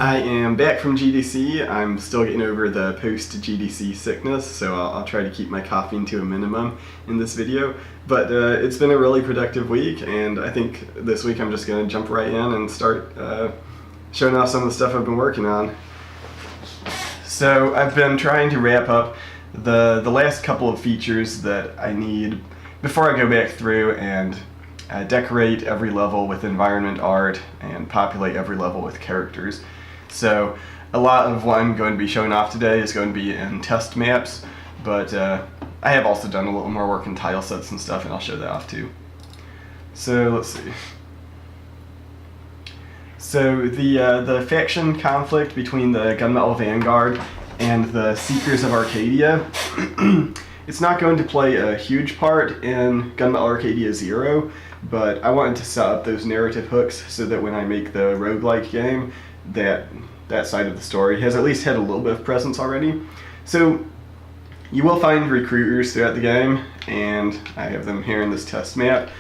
I am back from GDC. I'm still getting over the post-GDC sickness, so I'll try to keep my coughing to a minimum in this video. But it's been a really productive week, and I think this week I'm just going to jump right in and start showing off some of the stuff I've been working on. So I've been trying to wrap up the last couple of features that I need before I go back through and decorate every level with environment art and populate every level with characters. So a lot of what I'm going to be showing off today is going to be in test maps, but I have also done a little more work in tile sets and stuff, and I'll show that off too. So let's see. So the faction conflict between the Gunmetal Vanguard and the Seekers of Arcadia, it's not going to play a huge part in Gunmetal Arcadia 0, but I wanted to set up those narrative hooks so that when I make the roguelike game, that side of the story has at least had a little bit of presence already. So you will find recruiters throughout the game, and I have them here in this test map.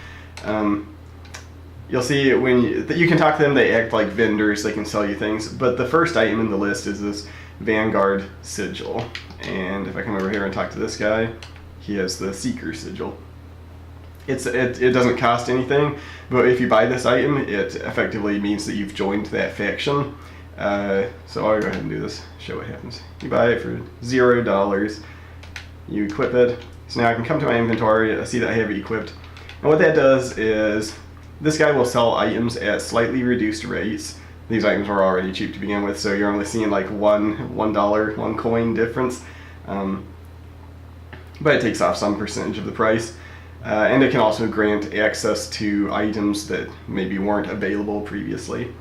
You'll see when you can talk to them, they act like vendors, they can sell you things, but the first item in the list is this Vanguard sigil. And if I come over here and talk to this guy, he has the Seeker sigil. It doesn't cost anything, but if you buy this item, it effectively means that you've joined that faction. So I'll go ahead and do this, show what happens. You buy it for $0, you equip it. So now I can come to my inventory, I see that I have it equipped. And what that does is, this guy will sell items at slightly reduced rates. These items were already cheap to begin with, so you're only seeing like one coin difference. But it takes off some percentage of the price. And it can also grant access to items that maybe weren't available previously.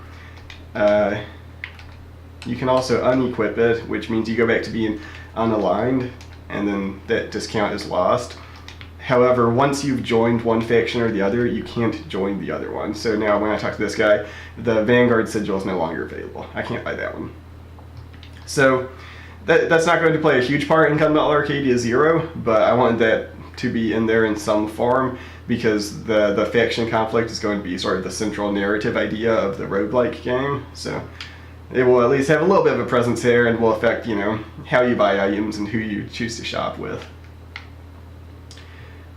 You can also unequip it, which means you go back to being unaligned, and then that discount is lost. However, once you've joined one faction or the other, you can't join the other one. So now when I talk to this guy, the Vanguard sigil is no longer available. I can't buy that one. So that's not going to play a huge part in Gunmetal Arcadia 0, but I wanted that to be in there in some form because the faction conflict is going to be sort of the central narrative idea of the roguelike game. So it will at least have a little bit of a presence here and will affect, how you buy items and who you choose to shop with.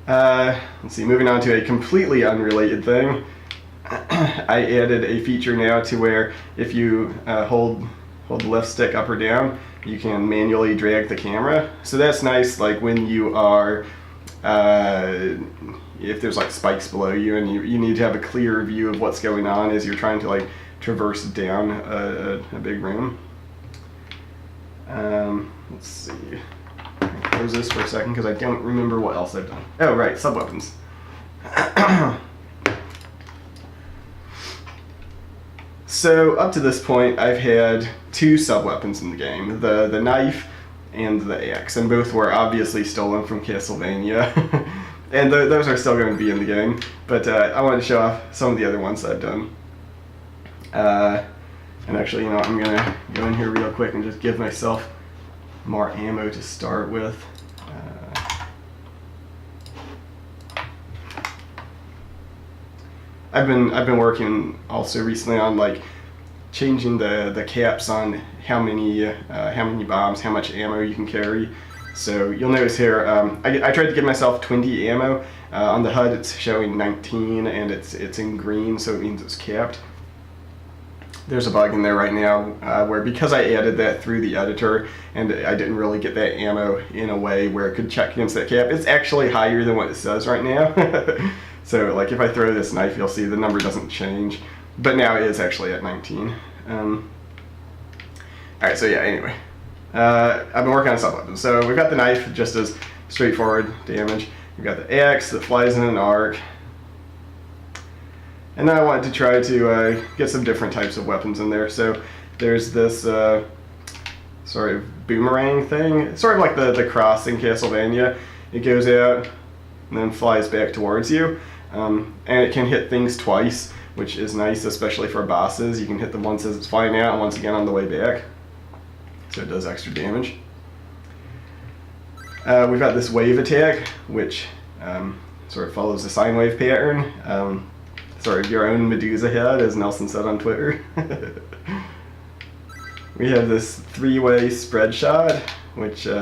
Let's see, moving on to a completely unrelated thing. I added a feature now to where if you hold the left stick up or down, you can manually drag the camera. So that's nice, like when you are, if there's like spikes below you and you need to have a clear view of what's going on as you're trying to like traverse down a big room. Let's see. Close this for a second because I don't remember what else I've done. Oh right, sub-weapons. So up to this point I've had two sub-weapons in the game, the knife and the axe, and both were obviously stolen from Castlevania. And those are still going to be in the game, but I wanted to show off some of the other ones that I've done. And actually, I'm going to go in here real quick and just give myself more ammo to start with. I've been working also recently on like changing the caps on how many bombs, how much ammo you can carry. So you'll notice here, I tried to give myself 20 ammo. On the HUD it's showing 19 and it's in green, so it means it's capped. There's a bug in there right now where because I added that through the editor and I didn't really get that ammo in a way where it could check against that cap, it's actually higher than what it says right now. So like if I throw this knife, you'll see the number doesn't change, but now it is actually at 19. Alright, so yeah, anyway. I've been working on sub-weapons. So we've got the knife, just as straightforward damage. We've got the axe that flies in an arc. And then I wanted to try to get some different types of weapons in there. So there's this sort of boomerang thing. It's sort of like the cross in Castlevania. It goes out and then flies back towards you. And it can hit things twice, which is nice, especially for bosses. You can hit them once as it's flying out and once again on the way back. So it does extra damage. We've got this wave attack, which sort of follows the sine wave pattern. Sort of your own Medusa head, as Nelson said on Twitter. We have this 3-way spread shot, which, you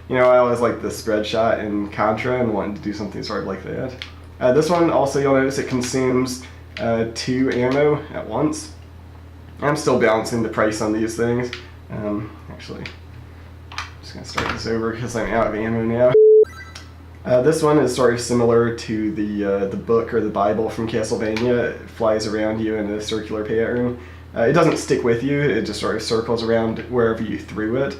know, I always like the spread shot in Contra and wanted to do something sort of like that. This one also, you'll notice it consumes 2 ammo at once. I'm still balancing the price on these things. Actually, I'm just going to start this over because I'm out of ammo now. This one is sort of similar to the book or the Bible from Castlevania. It flies around you in a circular pattern. It doesn't stick with you, it just sort of circles around wherever you threw it.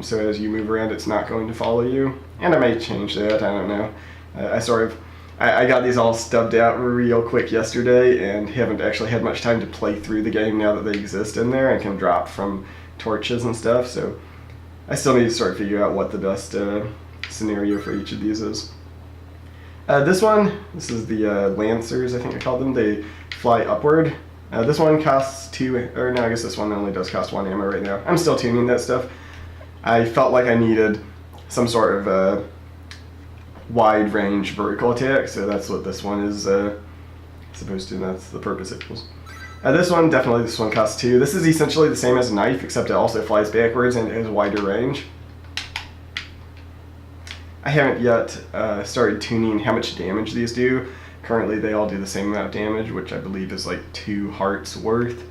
So as you move around, it's not going to follow you. And I may change that, I don't know. I got these all stubbed out real quick yesterday and haven't actually had much time to play through the game now that they exist in there and can drop from torches and stuff. So I still need to sort of figure out what the best scenario for each of these is. This is the Lancers, I think I called them. They fly upward. This one costs 2, or no, I guess this one only does cost 1 ammo right now. I'm still tuning that stuff. I felt like I needed some sort of wide range vertical attack, so that's what this one is supposed to, and that's the purpose it was. This one costs 2. This is essentially the same as a knife, except it also flies backwards and has wider range. I haven't yet started tuning how much damage these do. Currently they all do the same amount of damage, which I believe is like 2 hearts worth.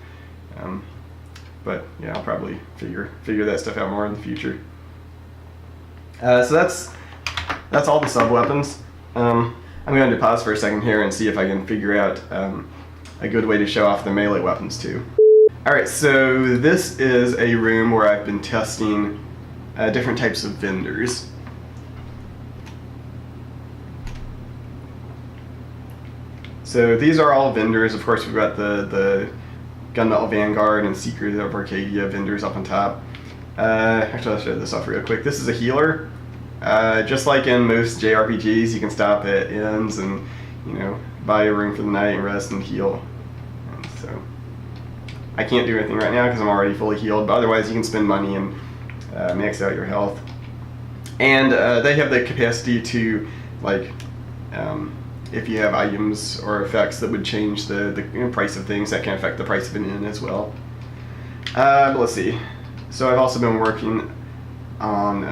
But yeah, I'll probably figure that stuff out more in the future. So that's all the sub-weapons. I'm going to pause for a second here and see if I can figure out a good way to show off the melee weapons too. Alright, so this is a room where I've been testing different types of vendors. So these are all vendors. Of course, we've got the Gunmetal Vanguard and Secret of Arcadia vendors up on top. Actually, I'll show this off real quick. This is a healer. Just like in most JRPGs, you can stop at inns and, you know, buy a room for the night and rest and heal. And so I can't do anything right now because I'm already fully healed, but otherwise you can spend money and max out your health. And they have the capacity to, like, if you have items or effects that would change the price of things, that can affect the price of an inn as well. But let's see. So I've also been working on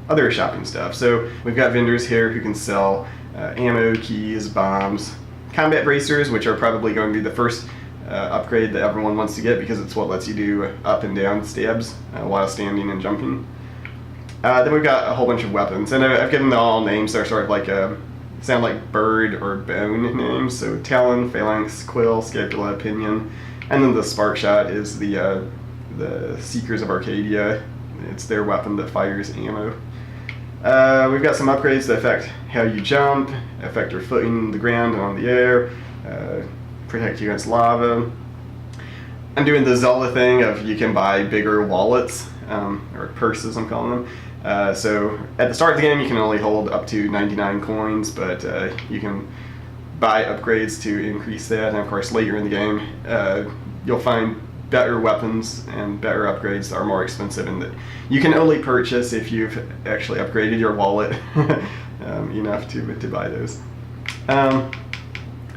other shopping stuff. So we've got vendors here who can sell ammo, keys, bombs, combat bracers, which are probably going to be the first upgrade that everyone wants to get because it's what lets you do up and down stabs while standing and jumping. Then we've got a whole bunch of weapons, and I've given them all names that are sort of like sound like bird or bone names. So talon, phalanx, quill, scapula, pinion, and then the spark shot is the Seekers of Arcadia. It's their weapon that fires ammo. We've got some upgrades that affect how you jump, affect your footing in the ground and on the air, protect you against lava. I'm doing the Zelda thing of you can buy bigger wallets, or purses I'm calling them. So at the start of the game you can only hold up to 99 coins, but you can buy upgrades to increase that, and of course later in the game you'll find better weapons and better upgrades that are more expensive and that you can only purchase if you've actually upgraded your wallet enough to buy those. But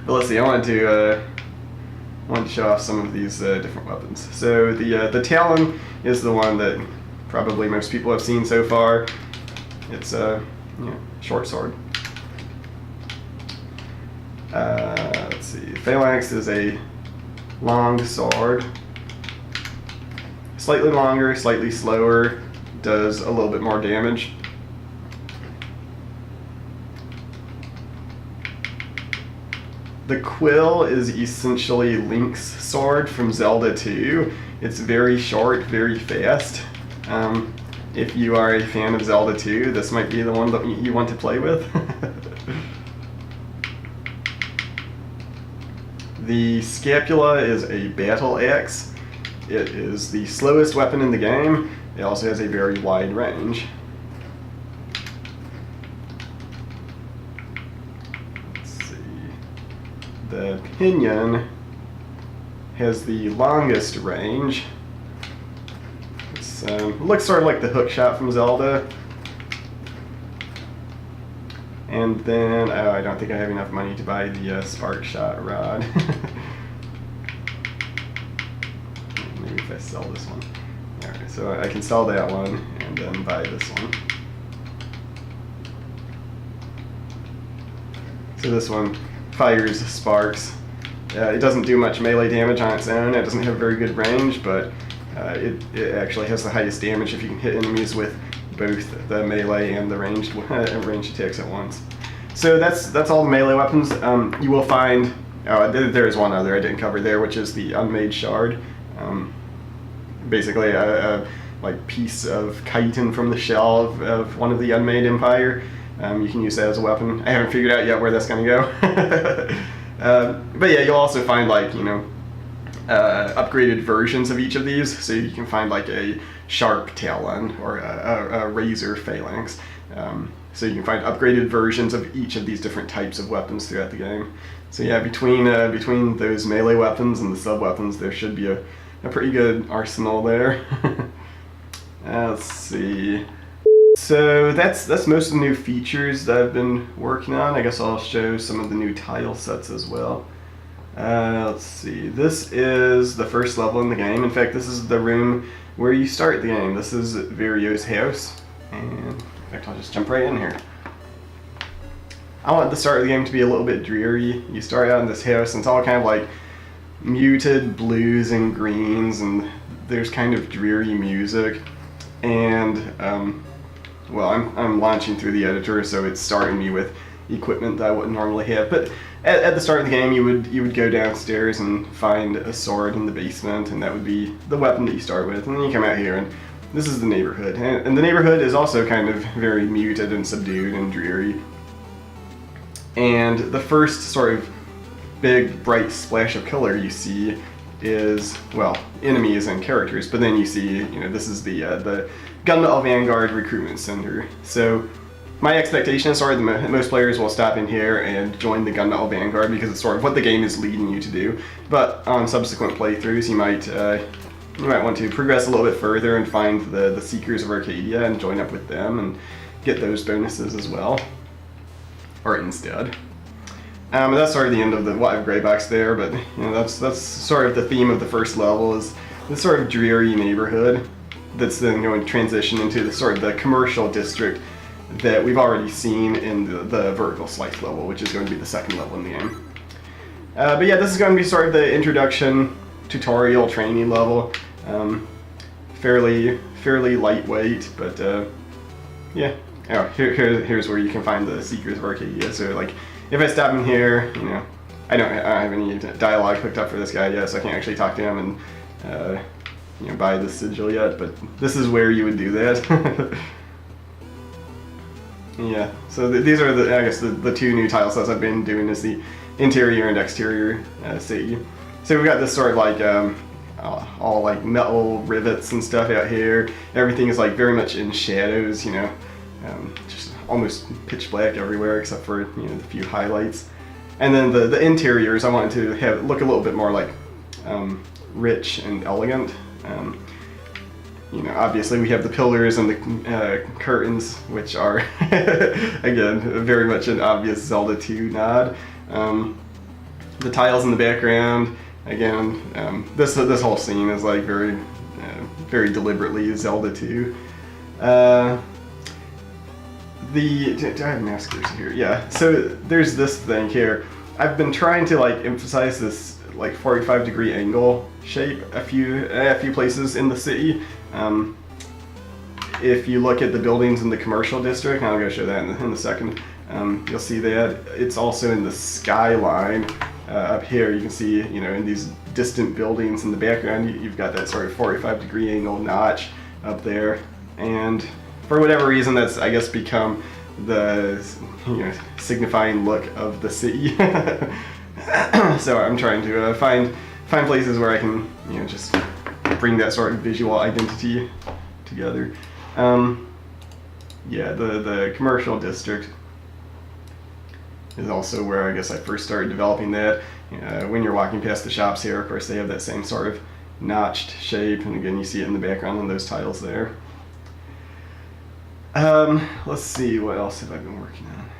let's see, I wanted to show off some of these different weapons. So the Talon is the one that probably most people have seen so far. It's a short sword. Let's see, Phalanx is a long sword. Slightly longer, slightly slower, does a little bit more damage. The Quill is essentially Link's sword from Zelda 2. It's very short, very fast. If you are a fan of Zelda 2, this might be the one that you want to play with. The Scapula is a battle axe. It is the slowest weapon in the game. It also has a very wide range. Let's see. The Pinion has the longest range. It looks sort of like the hook shot from Zelda. And then, I don't think I have enough money to buy the spark shot rod. Maybe if I sell this one. So I can sell that one and then buy this one. So this one fires sparks. It doesn't do much melee damage on its own. It doesn't have very good range, but it actually has the highest damage if you can hit enemies with both the melee and the ranged attacks at once. So that's all the melee weapons. You will find, there is one other I didn't cover there, which is the unmade shard. Basically a like piece of chitin from the shell of one of the unmade empire. You can use that as a weapon. I haven't figured out yet where that's going to go. But yeah, you'll also find like, you know, upgraded versions of each of these. So you can find like a sharp talon or a razor phalanx. So you can find upgraded versions of each of these different types of weapons throughout the game. So yeah, between those melee weapons and the sub-weapons, there should be a pretty good arsenal there. Let's see. So that's most of the new features that I've been working on. I guess I'll show some of the new tile sets as well. Let's see. This is the first level in the game. In fact, this is the room where you start the game. This is Virio's house. And in fact, I'll just jump right in here. I want the start of the game to be a little bit dreary. You start out in this house and it's all kind of like muted blues and greens, and there's kind of dreary music. And well, I'm launching through the editor, so it's starting me with equipment that I wouldn't normally have. But at the start of the game, you would go downstairs and find a sword in the basement, and that would be the weapon that you start with. And then you come out here, and this is the neighborhood. And the neighborhood is also kind of very muted and subdued and dreary. And the first sort of big, bright splash of color you see is, well, enemies and characters, but then you see, you know, this is the Gunmetal Vanguard Recruitment Center. So my expectation is sort of that most players will stop in here and join the Gunmetal Vanguard because it's sort of what the game is leading you to do. But on subsequent playthroughs, you might want to progress a little bit further and find the Seekers of Arcadia and join up with them and get those bonuses as well, or instead. That's sort of the end of the live gray box there, but you know, that's sort of the theme of the first level, is this sort of dreary neighborhood that's then going to transition into the sort of the commercial district that we've already seen in the vertical slice level, which is going to be the second level in the game. But yeah, this is going to be sort of the introduction tutorial training level. Fairly lightweight, but yeah. Oh, here's where you can find the Seekers of Arcadia. So like, if I stop in here, you know, I don't have any dialogue hooked up for this guy yet, so I can't actually talk to him and you know, buy the sigil yet. But this is where you would do that. Yeah. So these are I guess the two new tile sets I've been doing, is the interior and exterior city. So we've got this sort of like all like metal rivets and stuff out here. Everything is like very much in shadows, you know. Just almost pitch black everywhere except for, you know, the few highlights. And then the interiors I wanted to have look a little bit more like rich and elegant. You know, obviously we have the pillars and the curtains, which are again very much an obvious Zelda 2 nod. The tiles in the background, again, this whole scene is like very deliberately Zelda 2. Do I have maskers here? Yeah, so there's this thing here. I've been trying to like emphasize this like 45-degree angle shape a few places in the city. If you look at the buildings in the commercial district, and I'll go show that in a second, you'll see that it's also in the skyline up here. You can see, you know, in these distant buildings in the background, you've got that sort of 45-degree angle notch up there, and for whatever reason, that's, I guess, become the, you know, signifying look of the city. So I'm trying to find places where I can, you know, just bring that sort of visual identity together. Yeah, the commercial district is also where I guess I first started developing that. When you're walking past the shops here, of course, they have that same sort of notched shape, and again, you see it in the background on those tiles there. Let's see, what else have I been working on?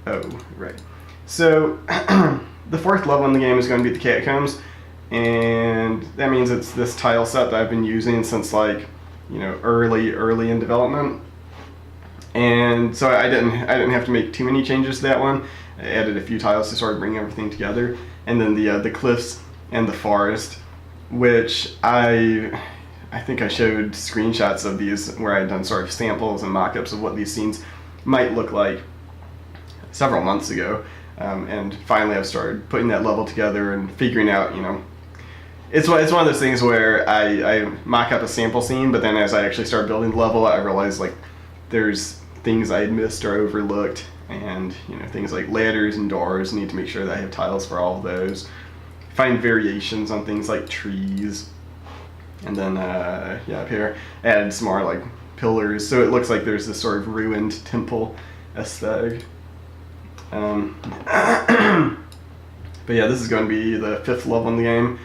Oh, right. So, the fourth level in the game is going to be the catacombs, and that means it's this tile set that I've been using since like, you know, early in development. And so I didn't have to make too many changes to that one. I added a few tiles to sort of bring everything together, and then the cliffs and the forest, which I think I showed screenshots of these where I had done sort of samples and mock-ups of what these scenes might look like several months ago, and finally I've started putting that level together and figuring out, you know, it's one of those things where I mock up a sample scene, but then as I actually start building the level, I realize like there's things I had missed or overlooked, and you know, things like ladders and doors, need to make sure that I have tiles for all of those. Find variations on things like trees, and then yeah, up here added some more like pillars, so it looks like there's this sort of ruined temple aesthetic. But yeah, this is going to be the 5th level in the game,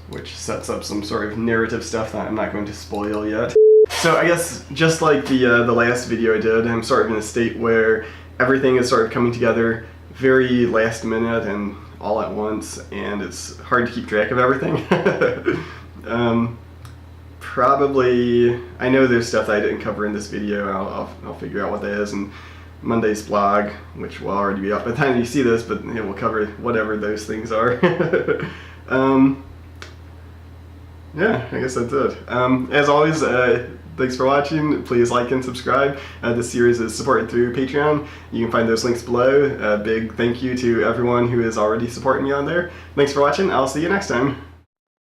which sets up some sort of narrative stuff that I'm not going to spoil yet. So I guess just like the last video I did, I'm sort of in a state where everything is sort of coming together very last minute and all at once, and it's hard to keep track of everything. Probably, I know there's stuff that I didn't cover in this video. I'll figure out what that is in Monday's blog, which will already be up by the time you see this, but it will cover whatever those things are. Yeah, I guess that's it. As always, thanks for watching. Please like and subscribe. This series is supported through Patreon. You can find those links below. A big thank you to everyone who is already supporting me on there. Thanks for watching. I'll see you next time.